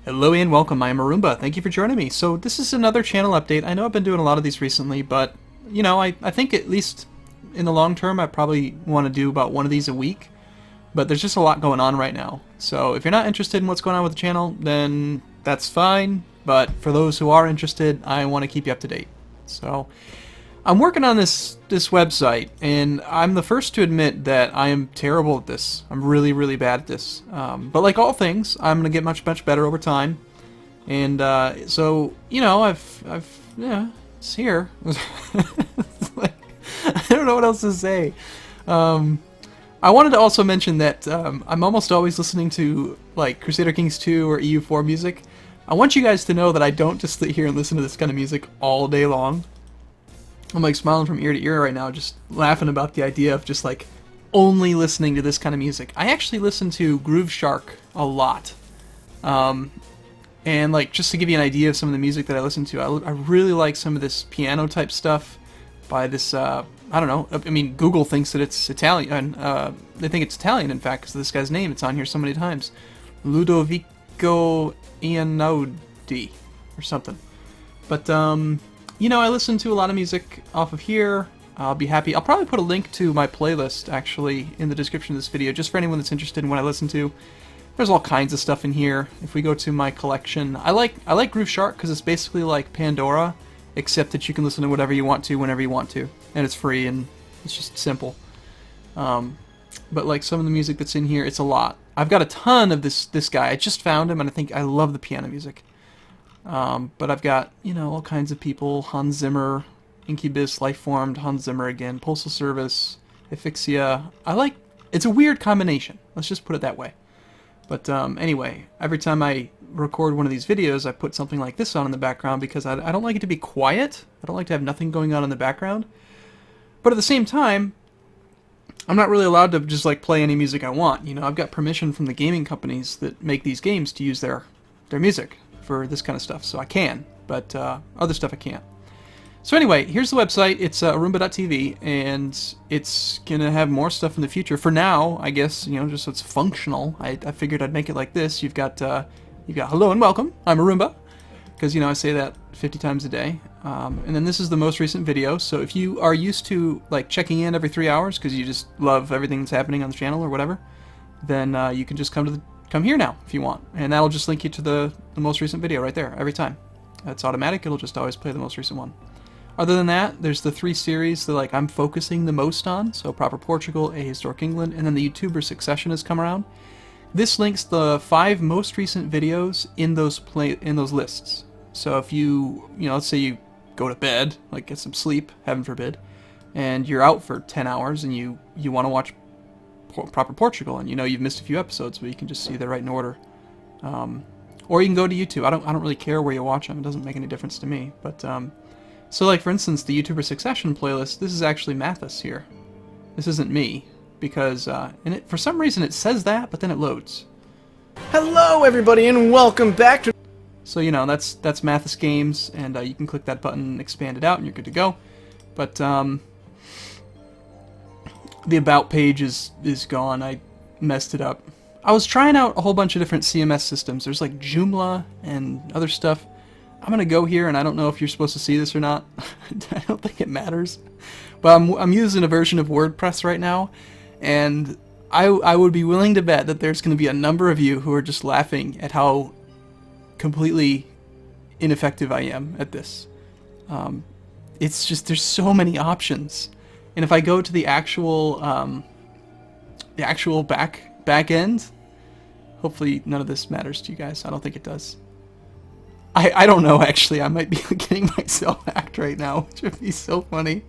Hello and welcome, I'm Arumba. Thank you for joining me. So this is another channel update. I know I've been doing a lot of these recently, but you know, I think at least in the long term I probably want to do about one of these a week. But there's just a lot going on right now. So if you're not interested in what's going on with the channel, then that's fine. But for those who are interested, I want to keep you up to date. So I'm working on this website, and I'm the first to admit that I am terrible at this. I'm really, really bad at this. But like all things, I'm gonna get much, much better over time. And so you know, yeah, it's here. It's like, I don't know what else to say. I wanted to also mention that I'm almost always listening to like Crusader Kings 2 or EU4 music. I want you guys to know that I don't just sit here and listen to this kind of music all day long. I'm like smiling from ear to ear right now, just laughing about the idea of just like only listening to this kind of music. I actually listen to Groove Shark a lot. And like just to give you an idea of some of the music that I listen to, I really like some of this piano type stuff by this, I don't know, I mean Google thinks that it's Italian, they think it's Italian in fact because of this guy's name, it's on here so many times. Ludovico Einaudi or something. But you know, I listen to a lot of music off of here. I'll be happy. I'll probably put a link to my playlist, actually, in the description of this video, just for anyone that's interested in what I listen to. There's all kinds of stuff in here. If we go to my collection, I like Groove Shark because it's basically like Pandora, except that you can listen to whatever you want to, whenever you want to. And it's free, and it's just simple. But like some of the music that's in here, it's a lot. I've got a ton of this guy. I just found him, and I think I love the piano music. But I've got, you know, all kinds of people. Hans Zimmer, Incubus, Lifeformed, Hans Zimmer again, Postal Service, Asphyxia. It's a weird combination. Let's just put it that way. But anyway, every time I record one of these videos, I put something like this on in the background because I don't like it to be quiet. I don't like to have nothing going on in the background. But at the same time, I'm not really allowed to just like play any music I want. You know, I've got permission from the gaming companies that make these games to use their music for this kind of stuff, so I can, but other stuff I can't. So anyway, here's the website. It's Arumba.tv, and it's gonna have more stuff in the future. For now, I guess, you know, just so it's functional, I figured I'd make it like this. You've got hello and welcome. I'm Arumba, because you know I say that 50 times a day. And then this is the most recent video. So if you are used to like checking in every 3 hours because you just love everything that's happening on the channel or whatever, then you can just come here now if you want, and that'll just link you to the most recent video right there every time. That's automatic. It'll just always play the most recent one. Other than that, there's the 3 series that like I'm focusing the most on. So Proper Portugal, A Historic England, and then the YouTuber Succession has come around. This links the 5 most recent videos in those lists. So if you know, let's say you go to bed, like get some sleep, heaven forbid, and you're out for 10 hours and you want to watch Proper Portugal, and you know you've missed a few episodes, but you can just see they're right in order. Or you can go to YouTube. I don't really care where you watch them. It doesn't make any difference to me. But so like for instance, the YouTuber Succession playlist. This is actually Mathis here. This isn't me because for some reason it says that, but then it loads. Hello, everybody, and welcome back to. So you know that's Mathis Games, and you can click that button, expand it out, and you're good to go. But the about page is gone. I messed it up. I was trying out a whole bunch of different CMS systems. There's like Joomla and other stuff. I'm gonna go here, and I don't know if you're supposed to see this or not. I don't think it matters. But I'm using a version of WordPress right now, and I would be willing to bet that there's gonna be a number of you who are just laughing at how completely ineffective I am at this. It's just there's so many options. And if I go to the actual back end, hopefully none of this matters to you guys. I don't think it does. I don't know, actually. I might be getting myself hacked right now, which would be so funny.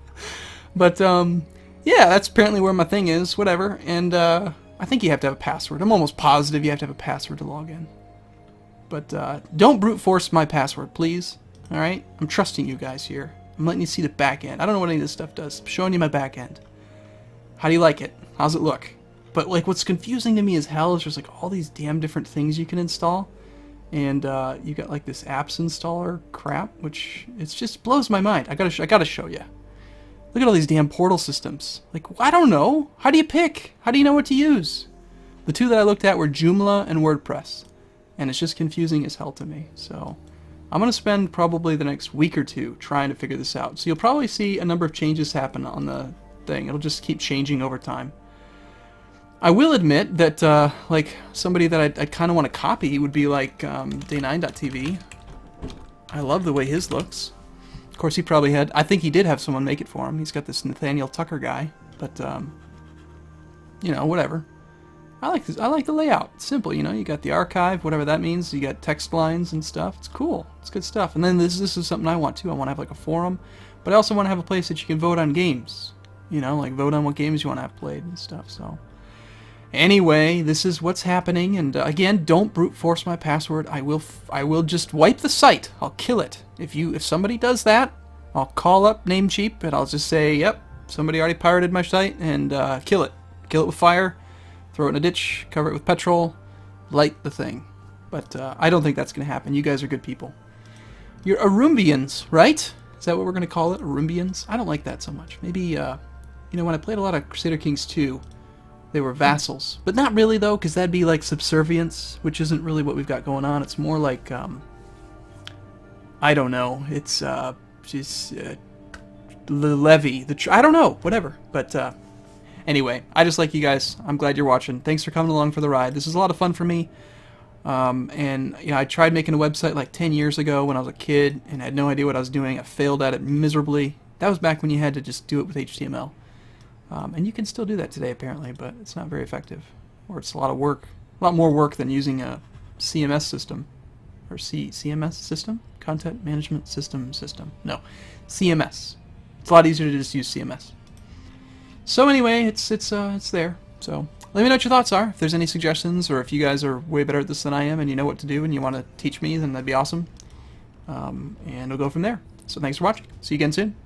But yeah, that's apparently where my thing is. Whatever. And I think you have to have a password. I'm almost positive you have to have a password to log in. But don't brute force my password, please. All right? I'm trusting you guys here. I'm letting you see the back end. I don't know what any of this stuff does. I'm showing you my back end. How do you like it? How's it look? But like, what's confusing to me as hell is there's like all these damn different things you can install, and you got like this apps installer crap, which it just blows my mind. I gotta show you. Look at all these damn portal systems. Like, I don't know. How do you pick? How do you know what to use? The 2 that I looked at were Joomla and WordPress. and it's just confusing as hell to me. So I'm going to spend probably the next week or two trying to figure this out. So you'll probably see a number of changes happen on the thing. It'll just keep changing over time. I will admit that, like, somebody that I'd kind of want to copy would be like Day9.tv. I love the way his looks. Of course, he probably had... I think he did have someone make it for him. He's got this Nathaniel Tucker guy. But, you know, whatever. I like this. I like the layout. It's simple, you know. You got the archive, whatever that means. You got text lines and stuff. It's cool. It's good stuff. And then this is something I want, too. I want to have, like, a forum. But I also want to have a place that you can vote on games. You know, like, vote on what games you want to have played and stuff, so... Anyway, this is what's happening, and again, don't brute force my password. I will just wipe the site. I'll kill it. If somebody does that, I'll call up Namecheap and I'll just say, yep, somebody already pirated my site, and kill it. Kill it with fire, throw it in a ditch, cover it with petrol, light the thing. But I don't think that's going to happen. You guys are good people. You're Arumbians, right? Is that what we're going to call it? Arumbians? I don't like that so much. Maybe, you know, when I played a lot of Crusader Kings 2, they were vassals. But not really, though, because that'd be like subservience, which isn't really what we've got going on. It's more like, I don't know. It's just the levy. I don't know. Whatever. But anyway, I just like you guys. I'm glad you're watching. Thanks for coming along for the ride. This is a lot of fun for me. And you know, I tried making a website like 10 years ago when I was a kid and I had no idea what I was doing. I failed at it miserably. That was back when you had to just do it with HTML. And you can still do that today, apparently, but it's not very effective. Or it's a lot of work. A lot more work than using a CMS system. Or CMS system? Content Management System. No. CMS. It's a lot easier to just use CMS. So anyway, it's there. So let me know what your thoughts are. If there's any suggestions, or if you guys are way better at this than I am and you know what to do and you want to teach me, then that'd be awesome. And we'll go from there. So thanks for watching. See you again soon.